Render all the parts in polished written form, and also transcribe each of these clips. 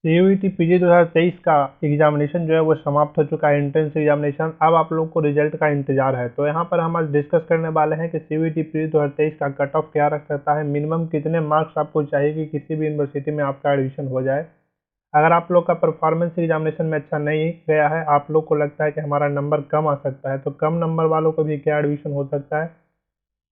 CUET PG 2023 का examination जो है वो समाप्त हो चुका है, एंट्रेंस एग्जामिनेशन। अब आप लोगों को रिजल्ट का इंतजार है। तो यहाँ पर हम आज डिस्कस करने वाले हैं कि सीयूईटी पीजी 2023 का कट ऑफ क्या रख सकता है, मिनिमम कितने मार्क्स आपको चाहिए कि किसी भी यूनिवर्सिटी में आपका एडमिशन हो जाए। अगर आप लोग का परफॉर्मेंस एग्जामिनेशन में अच्छा नहीं गया है, आप लोग को लगता है कि हमारा नंबर कम आ सकता है, तो कम नंबर वालों को भी क्या एडमिशन हो सकता है,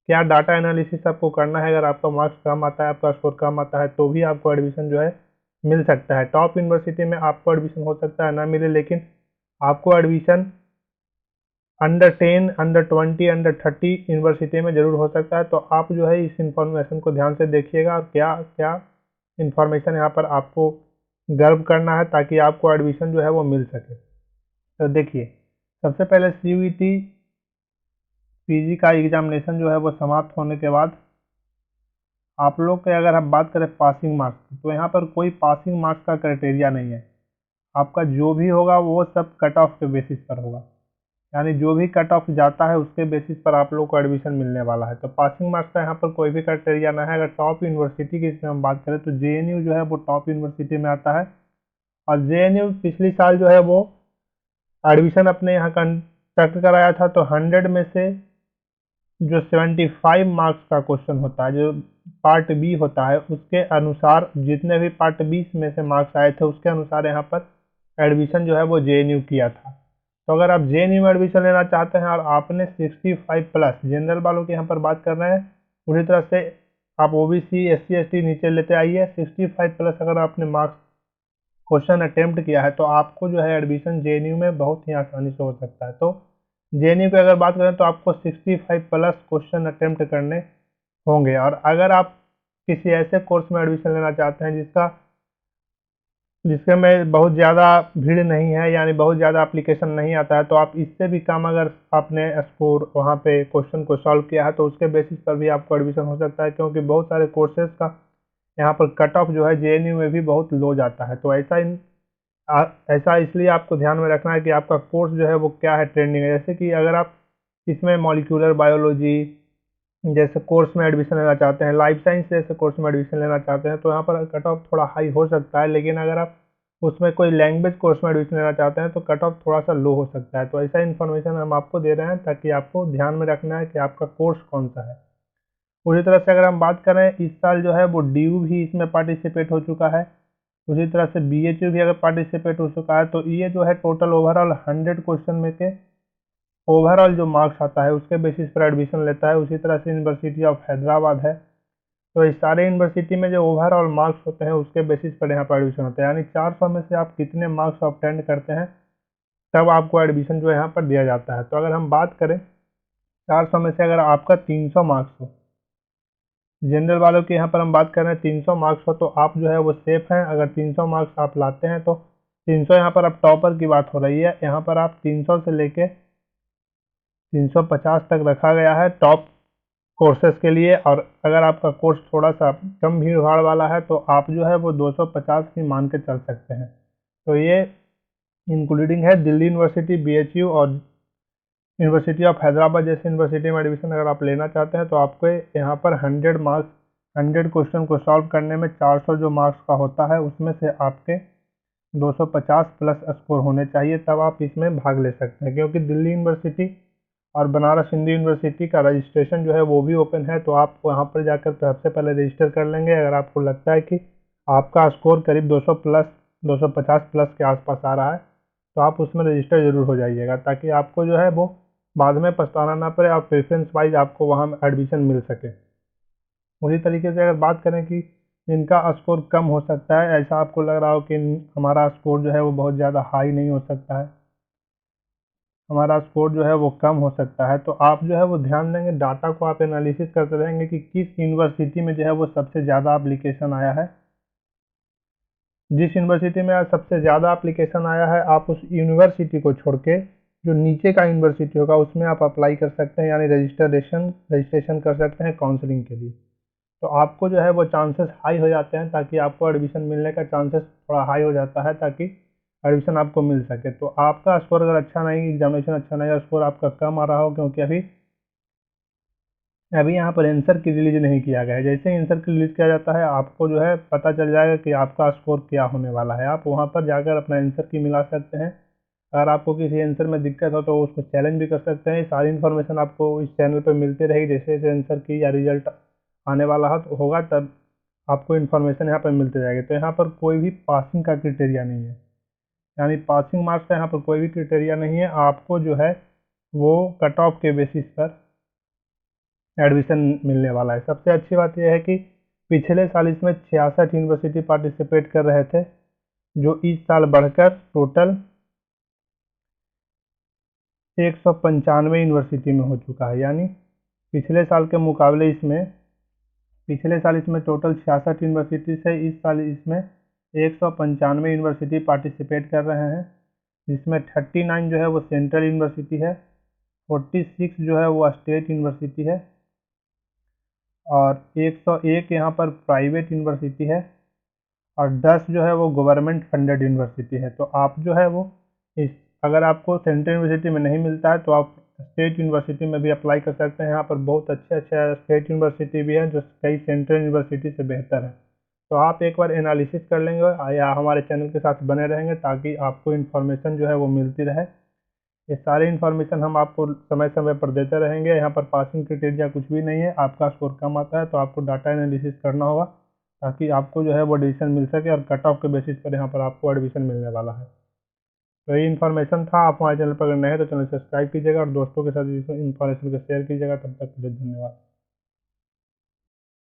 क्या डाटा एनालिसिस आपको करना है। अगर आपका मार्क्स कम आता है, आपका स्कोर कम आता है, तो भी आपको एडमिशन जो है मिल सकता है। टॉप यूनिवर्सिटी में आपको एडमिशन हो सकता है ना मिले, लेकिन आपको admission under 10, under 20, under 30 university में ज़रूर हो सकता है। तो आप जो है इस इंफॉर्मेशन को ध्यान से देखिएगा और क्या क्या इंफॉर्मेशन यहाँ पर आपको गर्व करना है ताकि आपको एडमिशन जो है वो मिल सके। तो देखिए, सबसे पहले सीयूईटी पीजी का एग्जामिनेशन जो है वो समाप्त होने के बाद आप लोग के अगर हम बात करें पासिंग मार्क्स की, तो यहाँ पर कोई पासिंग मार्क्स का क्राइटेरिया नहीं है। आपका जो भी होगा वो सब कट ऑफ के बेसिस पर होगा, यानी जो भी कट ऑफ जाता है उसके बेसिस पर आप लोग को एडमिशन मिलने वाला है। तो पासिंग मार्क्स का यहाँ पर कोई भी क्राइटेरिया ना है। अगर टॉप यूनिवर्सिटी की इसमें हम बात करें तो जेएनयू जो है वो टॉप यूनिवर्सिटी में आता है, और जेएनयू पिछली साल जो है वो एडमिशन अपने यहाँ कंडक्ट कराया था। तो 100 में से जो 75 मार्क्स का क्वेश्चन होता है, जो पार्ट बी होता है, उसके अनुसार जितने भी पार्ट बी में से मार्क्स आए थे उसके अनुसार यहाँ पर एडमिशन जो है वो जेएनयू किया था। तो अगर आप जेएनयू में एडमिशन लेना चाहते हैं और आपने 65 प्लस, जनरल वालों की यहाँ पर बात कर रहे हैं, उसी तरह से आप ओबीसी एससी एसटी नीचे लेते आइए। 65 प्लस अगर आपने मार्क्स क्वेश्चन अटेम्प्ट किया है तो आपको जो है एडमिशन जेएनयू में बहुत ही आसानी से हो सकता है। तो जेएनयू की अगर बात करें तो आपको 65 प्लस क्वेश्चन अटेम्प्ट करने होंगे। और अगर आप किसी ऐसे कोर्स में एडमिशन लेना चाहते हैं जिसके में बहुत ज़्यादा भीड़ नहीं है, यानी बहुत ज़्यादा एप्लीकेशन नहीं आता है, तो आप इससे भी कम अगर आपने स्कोर वहाँ पे क्वेश्चन को सॉल्व किया है तो उसके बेसिस पर भी आपको एडमिशन हो सकता है, क्योंकि बहुत सारे कोर्सेज का यहाँ पर कट ऑफ जो है जेएनयू में भी बहुत लो जाता है। तो ऐसा इसलिए आपको ध्यान में रखना है कि आपका कोर्स जो है वो क्या है, ट्रेंडिंग है। जैसे कि अगर आप इसमें मॉलिक्यूलर बायोलॉजी जैसे कोर्स में एडमिशन लेना चाहते हैं, लाइफ साइंस जैसे कोर्स में एडमिशन लेना चाहते हैं, तो यहाँ पर कट ऑफ थोड़ा हाई हो सकता है। लेकिन अगर आप उसमें कोई लैंग्वेज कोर्स में एडमिशन लेना चाहते हैं तो कट ऑफ थोड़ा सा लो हो सकता है। तो ऐसा इन्फॉर्मेशन हम आपको दे रहे हैं ताकि आपको ध्यान में रखना है कि आपका कोर्स कौन सा है। उसी तरह से अगर हम बात करें, इस साल जो है वो डीयू भी इसमें पार्टिसिपेट हो चुका है। उसी तरह से बीएचयू भी अगर पार्टिसिपेट हो चुका है, तो ये जो है टोटल ओवरऑल 100 क्वेश्चन में के ओवरऑल जो मार्क्स आता है उसके बेसिस पर एडमिशन लेता है। उसी तरह से यूनिवर्सिटी ऑफ हैदराबाद है, तो इस सारे यूनिवर्सिटी में जो ओवरऑल मार्क्स होते हैं उसके बेसिस पर यहाँ पर एडमिशन होता है, यानी 400 में से आप कितने मार्क्स ऑब्टेन करते हैं तब आपको एडमिशन जो है यहाँ पर दिया जाता है। तो अगर हम बात करें 400 में से अगर आपका 300 मार्क्स हो, जनरल वालों की यहाँ पर हम बात कर रहे हैं 300 मार्क्स हो, तो आप जो है वो सेफ हैं। अगर 300 मार्क्स आप लाते हैं तो 300 यहाँ पर अब टॉपर की बात हो रही है, यहाँ पर आप 300 से लेके 350 तक रखा गया है टॉप कोर्सेज के लिए। और अगर आपका कोर्स थोड़ा सा कम भीड़ भाड़ वाला है तो आप जो है वो 250 ही मान के चल सकते हैं। तो ये इंक्लूडिंग है दिल्ली यूनिवर्सिटी, बीएचयू और यूनिवर्सिटी ऑफ हैदराबाद जैसे यूनिवर्सिटी में एडमिशन अगर आप लेना चाहते हैं तो आपको यहाँ पर 100 मार्क्स, 100 क्वेश्चन को सॉल्व करने में 400 जो मार्क्स का होता है उसमें से आपके 250 प्लस स्कोर होने चाहिए, तब आप इसमें भाग ले सकते हैं। क्योंकि दिल्ली यूनिवर्सिटी और बनारस हिंदू यूनिवर्सिटी का रजिस्ट्रेशन जो है वो भी ओपन है, तो आप वहाँ पर जाकर सबसे पहले रजिस्टर कर लेंगे। अगर आपको लगता है कि आपका स्कोर करीब 200 प्लस 250 प्लस के आसपास आ रहा है तो आप उसमें रजिस्टर ज़रूर हो जाइएगा, ताकि आपको जो है वो बाद में पछताना ना पड़े और प्रेफरेंस वाइज आपको वहाँ एडमिशन मिल सके। उसी तरीके से अगर बात करें कि जिनका स्कोर कम हो सकता है, ऐसा आपको लग रहा हो कि हमारा स्कोर जो है वो बहुत ज़्यादा हाई नहीं हो सकता है, हमारा स्कोर जो है वो कम हो सकता है, तो आप जो है वो ध्यान देंगे, डाटा को आप एनालिसिस करते रहेंगे कि किस यूनिवर्सिटी में जो है वो सबसे ज़्यादा एप्लीकेशन आया है। जिस यूनिवर्सिटी में आज सबसे ज़्यादा एप्लीकेशन आया है, आप उस यूनिवर्सिटी को छोड़ के जो नीचे का यूनिवर्सिटी होगा उसमें आप अप्लाई कर सकते हैं, यानी रजिस्ट्रेशन कर सकते हैं काउंसलिंग के लिए। तो आपको जो है वो चांसेस हाई हो जाते हैं, ताकि आपको एडमिशन मिलने का चांसेस थोड़ा हाई हो जाता है, ताकि एडमिशन आपको मिल सके। तो आपका स्कोर अगर अच्छा नहीं, एग्जामिनेशन अच्छा नहीं, स्कोर आपका कम आ रहा हो, क्योंकि अभी अभी यहाँ पर आंसर की रिलीज नहीं किया गया है। जैसे ही आंसर की रिलीज किया जाता है आपको जो है पता चल जाएगा कि आपका स्कोर क्या होने वाला है। आप वहाँ पर जाकर अपना आंसर की मिला सकते हैं। अगर आपको किसी आंसर में दिक्कत हो तो उसको चैलेंज भी कर सकते हैं। सारी इन्फॉर्मेशन आपको इस चैनल पर मिलती रहेगी। जैसे जैसे आंसर की या रिजल्ट आने वाला होगा तब आपको इन्फॉर्मेशन यहाँ पर मिलती रहेगी। तो यहाँ पर कोई भी पासिंग का क्रिटेरिया नहीं है, यानी पासिंग मार्क्स का यहाँ पर कोई भी क्रिटेरिया नहीं है। आपको जो है वो कट ऑफ के बेसिस पर एडमिशन मिलने वाला है। सबसे अच्छी बात यह है कि पिछले साल इसमें 66 यूनिवर्सिटी पार्टिसिपेट कर रहे थे, जो इस साल बढ़कर टोटल 195 यूनिवर्सिटी में हो चुका है। यानी पिछले साल के मुकाबले पिछले साल इसमें टोटल 66 यूनिवर्सिटी से इस साल इसमें 195 यूनिवर्सिटी पार्टिसिपेट कर रहे हैं, जिसमें 39 जो है वो सेंट्रल यूनिवर्सिटी है, 46 जो है वो स्टेट यूनिवर्सिटी है और 101 यहाँ पर प्राइवेट यूनिवर्सिटी है और 10 जो है वो गवर्नमेंट फंडेड यूनिवर्सिटी है। तो आप जो है वो इस अगर आपको सेंट्रल यूनिवर्सिटी में नहीं मिलता है तो आप स्टेट यूनिवर्सिटी में भी अप्लाई कर सकते हैं। यहाँ पर बहुत अच्छे अच्छे स्टेट यूनिवर्सिटी भी हैं जो कई सेंट्रल यूनिवर्सिटी से बेहतर है। तो आप एक बार एनालिसिस कर लेंगे या हमारे चैनल के साथ बने रहेंगे ताकि आपको इन्फॉर्मेशन जो है वो मिलती रहे। ये सारी इन्फॉर्मेशन हम आपको समय समय पर देते रहेंगे। यहाँ पर पासिंग क्राइटेरिया कुछ भी नहीं है। आपका स्कोर कम आता है तो आपको डाटा एनालिसिस करना होगा ताकि आपको जो है वो एडमिशन मिल सके और कट ऑफ के बेसिस पर यहाँ पर आपको एडमिशन मिलने वाला है। तो ये इन्फॉर्मेशन था। आप हमारे चैनल पर अगर नए हैं तो चैनल सब्सक्राइब कीजिएगा और दोस्तों के साथ इस इन्फॉर्मेशन को शेयर कीजिएगा। तब तक के लिए धन्यवाद।